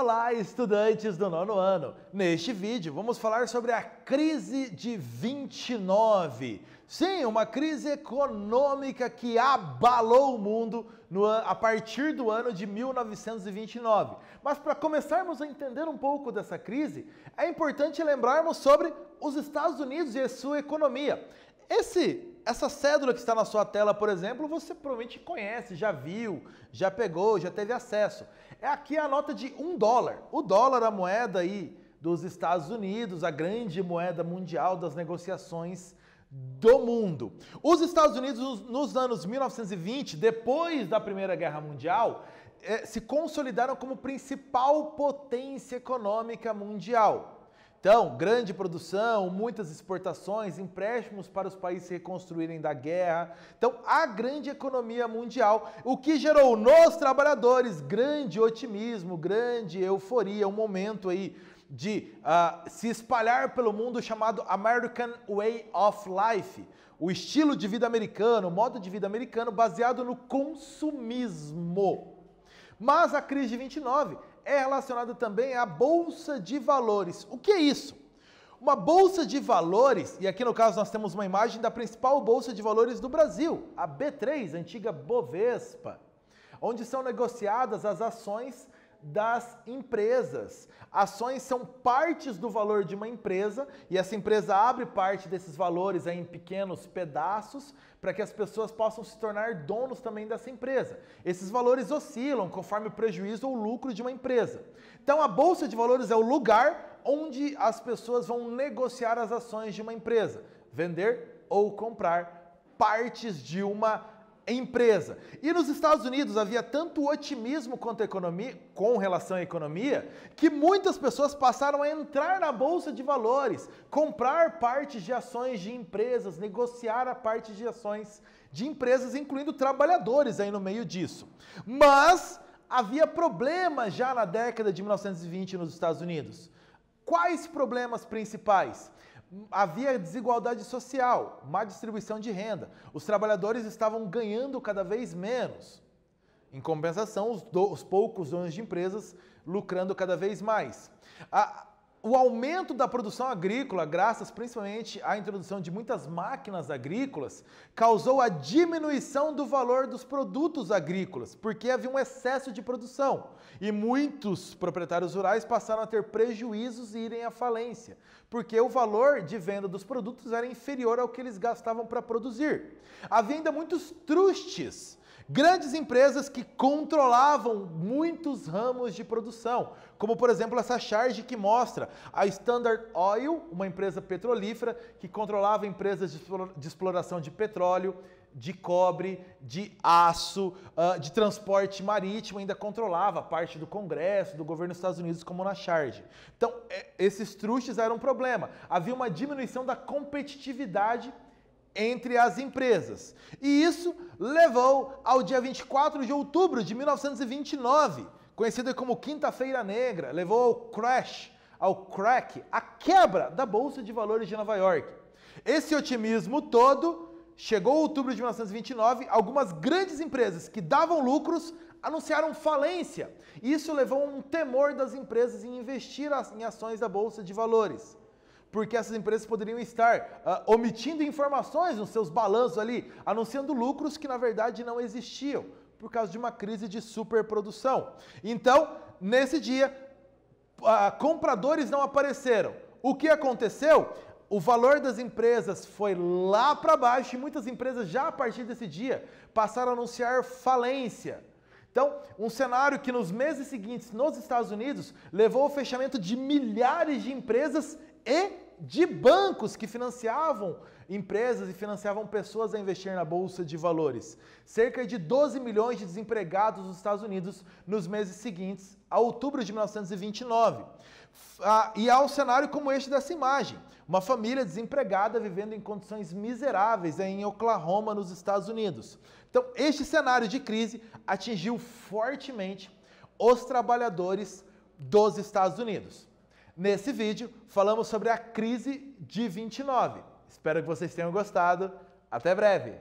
Olá, estudantes do nono ano! Neste vídeo vamos falar sobre a crise de 29. Sim, uma crise econômica que abalou o mundo a partir do ano de 1929. Mas para começarmos a entender um pouco dessa crise, é importante lembrarmos sobre os Estados Unidos e a sua economia. Essa cédula que está na sua tela, por exemplo, você provavelmente conhece, já viu, já pegou, já teve acesso. Aqui é a nota de $1. O dólar, a moeda aí dos Estados Unidos, a grande moeda mundial das negociações do mundo. Os Estados Unidos, nos anos 1920, depois da Primeira Guerra Mundial, se consolidaram como principal potência econômica mundial. Então, grande produção, muitas exportações, empréstimos para os países se reconstruírem da guerra. Então, a grande economia mundial, o que gerou nos trabalhadores grande otimismo, grande euforia, um momento aí de se espalhar pelo mundo chamado American Way of Life, o estilo de vida americano, o modo de vida americano baseado no consumismo. Mas a crise de 29 é relacionada também à Bolsa de Valores. O que é isso? Uma Bolsa de Valores, e aqui no caso nós temos uma imagem da principal Bolsa de Valores do Brasil, a B3, a antiga Bovespa, onde são negociadas as ações das empresas. Ações são partes do valor de uma empresa e essa empresa abre parte desses valores aí em pequenos pedaços para que as pessoas possam se tornar donos também dessa empresa. Esses valores oscilam conforme o prejuízo ou lucro de uma empresa. Então a Bolsa de Valores é o lugar onde as pessoas vão negociar as ações de uma empresa, vender ou comprar partes de uma empresa. E nos Estados Unidos havia tanto otimismo quanto a economia, com relação à economia, que muitas pessoas passaram a entrar na Bolsa de Valores, comprar partes de ações de empresas, negociar a parte de ações de empresas, incluindo trabalhadores aí no meio disso. Mas havia problemas já na década de 1920 nos Estados Unidos. Quais problemas principais? Havia desigualdade social, má distribuição de renda. Os trabalhadores estavam ganhando cada vez menos. Em compensação, os poucos donos de empresas lucrando cada vez mais. O aumento da produção agrícola, graças principalmente à introdução de muitas máquinas agrícolas, causou a diminuição do valor dos produtos agrícolas, porque havia um excesso de produção. E muitos proprietários rurais passaram a ter prejuízos e irem à falência, porque o valor de venda dos produtos era inferior ao que eles gastavam para produzir. Havia ainda muitos trustes, grandes empresas que controlavam muitos ramos de produção, como por exemplo essa charge que mostra a Standard Oil, uma empresa petrolífera que controlava empresas de exploração de petróleo, de cobre, de aço, de transporte marítimo, ainda controlava parte do Congresso, do governo dos Estados Unidos, como na charge. Então, esses trustes eram um problema. Havia uma diminuição da competitividade entre as empresas. E isso levou ao dia 24 de outubro de 1929, conhecido como Quinta-feira Negra, levou ao crack, a quebra da Bolsa de Valores de Nova York. Esse otimismo todo chegou a outubro de 1929, algumas grandes empresas que davam lucros anunciaram falência. Isso levou a um temor das empresas em investir em ações da Bolsa de Valores, porque essas empresas poderiam estar omitindo informações nos seus balanços ali, anunciando lucros que na verdade não existiam, por causa de uma crise de superprodução. Então, nesse dia, compradores não apareceram. O que aconteceu? O valor das empresas foi lá para baixo e muitas empresas já a partir desse dia passaram a anunciar falência. Então, um cenário que nos meses seguintes nos Estados Unidos levou ao fechamento de milhares de empresas e de bancos que financiavam empresas e financiavam pessoas a investir na Bolsa de Valores. Cerca de 12 milhões de desempregados nos Estados Unidos nos meses seguintes a outubro de 1929. E há um cenário como este dessa imagem. Uma família desempregada vivendo em condições miseráveis em Oklahoma, nos Estados Unidos. Então, este cenário de crise atingiu fortemente os trabalhadores dos Estados Unidos. Nesse vídeo, falamos sobre a crise de 29. Espero que vocês tenham gostado. Até breve!